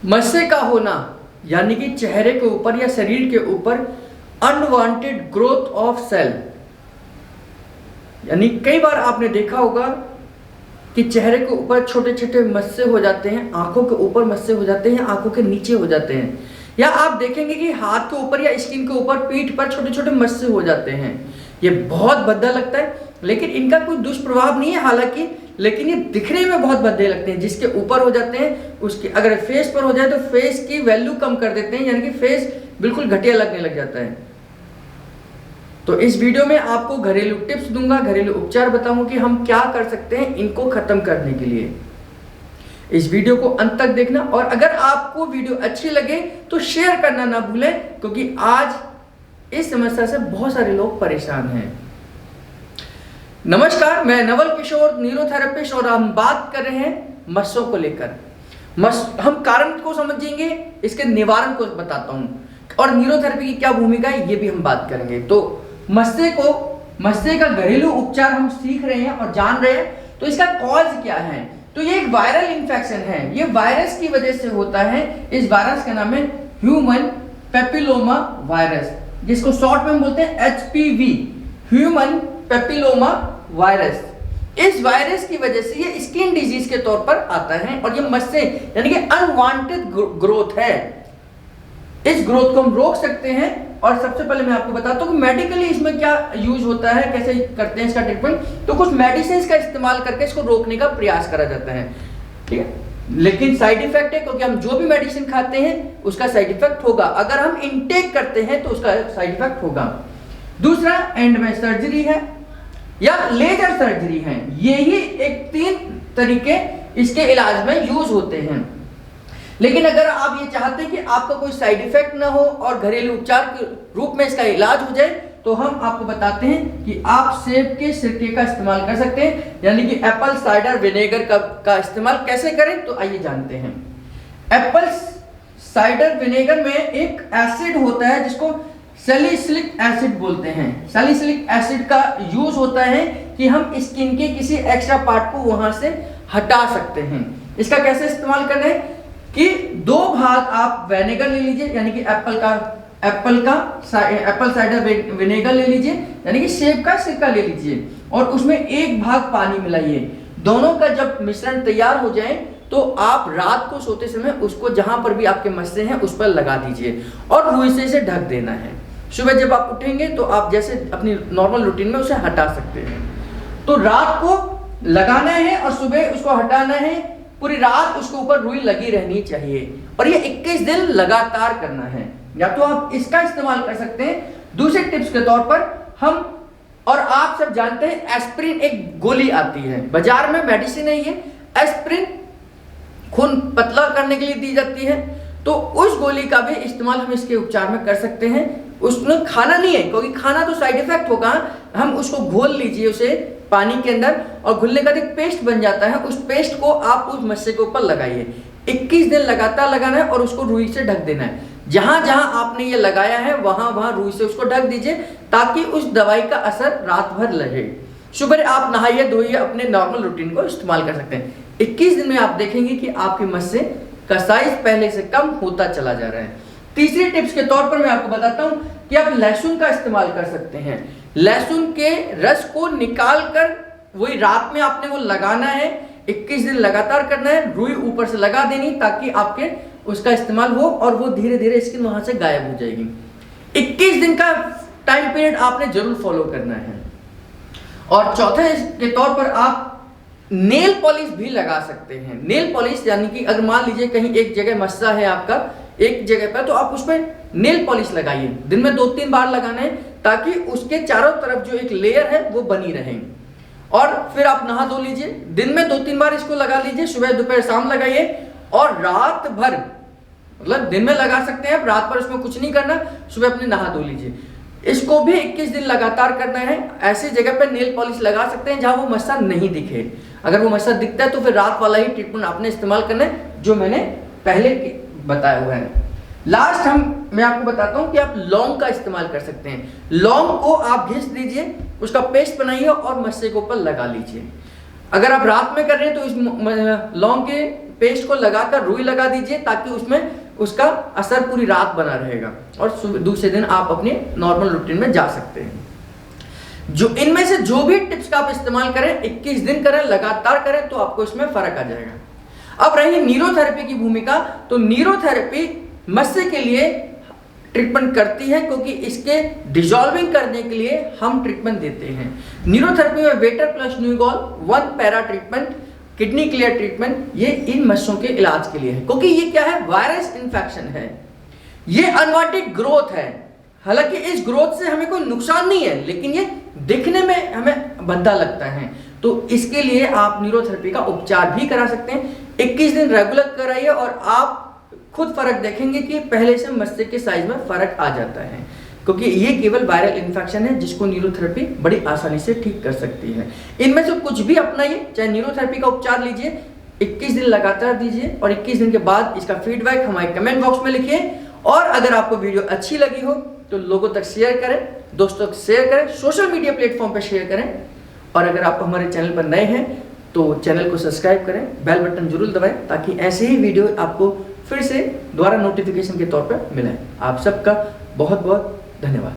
मस्से का होना यानी कि चेहरे के ऊपर या शरीर के ऊपर अनवांटेड ग्रोथ ऑफ सेल, यानी कई बार आपने देखा होगा कि चेहरे के ऊपर छोटे छोटे मस्से हो जाते हैं, आंखों के ऊपर मस्से हो जाते हैं, आंखों के नीचे हो जाते हैं, या आप देखेंगे कि हाथ के ऊपर या स्किन के ऊपर, पीठ पर छोटे छोटे मस्से हो जाते हैं। ये बहुत भद्दा लगता है, लेकिन इनका कोई दुष्प्रभाव नहीं है हालांकि, लेकिन ये दिखने में बहुत भद्दे लगते हैं। जिसके ऊपर हो जाते हैं उसके अगर फेस पर हो जाए तो फेस की वैल्यू कम कर देते हैं, यानी कि फेस बिल्कुल घटिया लगने लग जाता है। तो इस वीडियो में आपको घरेलू टिप्स दूंगा, घरेलू उपचार बताऊंगा कि हम क्या कर सकते हैं इनको खत्म करने के लिए। इस वीडियो को अंत तक देखना, और अगर आपको वीडियो अच्छी लगे तो शेयर करना ना भूलें, क्योंकि आज इस समस्या से बहुत सारे लोग परेशान हैं। नमस्कार, मैं नवल किशोर, न्यूरोथेरेपिस्ट, और हम बात कर रहे हैं मस्सों को लेकर। हम कारण को समझेंगे, इसके निवारण को बताता हूं, और न्यूरोथेरेपी की क्या भूमिका है ये भी हम बात करेंगे। तो मस्से का घरेलू उपचार हम सीख रहे हैं और जान रहे हैं। तो इसका कॉज क्या है? तो ये एक वायरल इंफेक्शन है, ये वायरस की वजह से होता है। इस वायरस का नाम है ह्यूमन पेपिलोमा वायरस, जिसको शॉर्ट में हम बोलते हैं HPV, ह्यूमन पेपिलोमा वायरस। इस वायरस की वजह से ये स्किन डिजीज के तौर पर आता है, और ये मस्से यानी कि अनवांटेड ग्रोथ है। इस ग्रोथ को हम रोक सकते हैं, और सबसे पहले मैं आपको बताता हूँ कि मेडिकली इसमें क्या यूज होता है, कैसे करते हैं इसका ट्रीटमेंट। तो कुछ मेडिसिन का इस्तेमाल करके इसको रोकने का प्रयास करा जाता है, ठीक है, लेकिन साइड इफेक्ट है, क्योंकि हम जो भी मेडिसिन खाते हैं उसका साइड इफेक्ट होगा। अगर हम इनटेक करते हैं तो उसका साइड इफेक्ट होगा। दूसरा एंड में सर्जरी है या लेजर सर्जरी है। यही एक 3 तरीके इसके इलाज में यूज होते हैं। लेकिन अगर आप ये चाहते हैं कि आपका कोई साइड इफेक्ट ना हो और घरेलू उपचार के रूप में इसका इलाज हो जाए, तो हम आपको बताते हैं कि आप सेब के सिरके का इस्तेमाल कर सकते हैं, यानी कि एप्पल साइडर विनेगर का इस्तेमाल कैसे करें, तो आइए जानते हैं। एप्पल साइडर विनेगर में एक एसिड होता है जिसको सैलिसिलिक एसिड बोलते हैं। सैलिसिलिक एसिड का यूज होता है कि हम स्किन के किसी एक्स्ट्रा पार्ट को वहां से हटा सकते हैं। इसका कैसे इस्तेमाल करना है कि 2 भाग आप विनेगर ले लीजिए, यानी कि एप्पल साइडर विनेगर ले लीजिए, यानी कि सेब का सिरका ले लीजिए, और उसमें 1 भाग पानी मिलाइए। दोनों का जब मिश्रण तैयार हो जाए तो आप रात को सोते समय उसको जहां पर भी आपके मस्से हैं उस पर लगा दीजिए, और रुई से इसे ढक देना है। सुबह जब आप उठेंगे तो आप जैसे अपनी नॉर्मल रूटीन में उसे हटा सकते हैं। तो रात को लगाना है और सुबह उसको हटाना है। पूरी रात उसके ऊपर रुई लगी रहनी चाहिए, और ये 21 दिन लगातार करना है। या तो आप इसका इस्तेमाल कर सकते हैं। दूसरे टिप्स के तौर पर आप सब जानते हैं एस्प्रिन एक गोली आती है, बाजार में मेडिसिन है ये। एस्प्रिन खून पतला करने के लिए दी जाती है, तो उस गोली का भी इस्तेमाल हम इसके उपचार में कर सकते हैं। उसमें खाना नहीं है, क्योंकि खाना तो साइड इफेक्ट होगा। हम उसको घोल लीजिए उसे पानी के अंदर, और घुलने का एक पेस्ट बन जाता है। उस पेस्ट को आप उस मस्से के ऊपर लगाइए। 21 दिन लगातार लगाना है, और उसको रुई से ढक देना है। जहां जहां आपने ये लगाया है वहां रुई से उसको ढक दीजिए, ताकि उस दवाई का असर रात भर लगे। सुबह आप नहाइए धोइए, अपने नॉर्मल रूटीन को इस्तेमाल कर सकते हैं। 21 दिन में आप देखेंगे कि आपके मस्से का साइज पहले से कम होता चला जा रहा है। तीसरी टिप्स के तौर पर मैं आपको बताता हूं कि आप लहसुन का इस्तेमाल कर सकते हैं। लहसुन के रस को निकाल कर वही रात में आपने वो लगाना है। 21 दिन लगातार करना है, रुई ऊपर से लगा देनी, ताकि आपके उसका इस्तेमाल हो, और वो धीरे धीरे स्किन वहां से गायब हो जाएगी। 21 दिन का टाइम पीरियड आपने जरूर फॉलो करना है। और चौथे के तौर पर आप नेल पॉलिश भी लगा सकते हैं। नेल पॉलिश यानी कि अगर मान लीजिए कहीं एक जगह मस्सा है आपका एक जगह पर, तो आप उस पर नेल पॉलिश लगाइए। दिन में 2-3 बार लगाना है, ताकि उसके चारों तरफ जो एक लेयर है वो बनी रहे। और फिर आप नहा धो लीजिए। दिन में 2-3 बार इसको लगा लीजिए, सुबह दोपहर शाम लगाइए, और रात भर, मतलब दिन में लगा सकते हैं आप, रात भर उसमें कुछ नहीं करना, सुबह अपने नहा धो लीजिए। इसको भी 21 दिन लगातार करना है। ऐसी जगह पर नेल पॉलिश लगा सकते हैं जहां वो मस्सा नहीं दिखे। अगर वो मस्सा दिखता है तो फिर रात वाला ही ट्रीटमेंट आपने इस्तेमाल करना है, जो मैंने पहले बताया हुआ है। लास्ट मैं आपको बताता हूं कि आप लौंग का इस्तेमाल कर सकते हैं। लौंग को आप घिस दीजिए, उसका पेस्ट बनाइए और मस्से के ऊपर लगा लीजिए। अगर आप रात में कर रहे हैं तो इस लौंग के पेस्ट को लगाकर रुई लगा दीजिए, ताकि उसमें उसका असर पूरी रात बना रहेगा और दूसरे दिन आप अपने नॉर्मल रूटीन में जा सकते हैं। जो इनमें से जो भी टिप्स का आप इस्तेमाल करें, 21 दिन करें, लगातार करें, तो आपको इसमें फर्क आ जाएगा। अब रही नीरोथेरेपी की भूमिका, तो नीरोथेरेपी मस्से के लिए ट्रीटमेंट करती है, क्योंकि इसके डिसॉल्विंग करने के लिए हम ट्रीटमेंट देते हैं। न्यूरोथेरेपी में वेटर प्लस न्यूगॉल 1 para treatment, kidney clear treatment, ये इन मस्सों के इलाज के लिए है, क्योंकि ये क्या है, वायरस इन्फेक्शन है, ये अनवांटेड ग्रोथ है। हालांकि इस ग्रोथ से हमें कोई नुकसान नहीं है, लेकिन ये दिखने में हमें भद्दा लगता है, तो इसके लिए आप न्यूरोथेरेपी का उपचार भी करा सकते हैं। 21 दिन रेगुलर कराइए और आप खुद फर्क देखेंगे कि पहले से मस्से के साइज में फर्क आ जाता है, क्योंकि ये केवल वायरल इन्फेक्शन है जिसको न्यूरोथेरेपी बड़ी आसानी से ठीक कर सकती है। इनमें से कुछ भी अपनाइए, चाहे न्यूरोथेरेपी का उपचार लीजिए, 21 दिन लगातार दीजिए और 21 दिन के बाद इसका फीडबैक हमारे कमेंट बॉक्स में लिखिए। और अगर आपको वीडियो अच्छी लगी हो तो लोगों तक शेयर करें, दोस्तों को शेयर करें, सोशल मीडिया प्लेटफॉर्म पर शेयर करें। और अगर आप हमारे चैनल पर नए हैं तो चैनल को सब्सक्राइब करें, बेल बटन जरूर दबाएं, ताकि ऐसे ही वीडियो आपको फिर से दोबारा नोटिफिकेशन के तौर पर मिले। आप सबका बहुत बहुत धन्यवाद।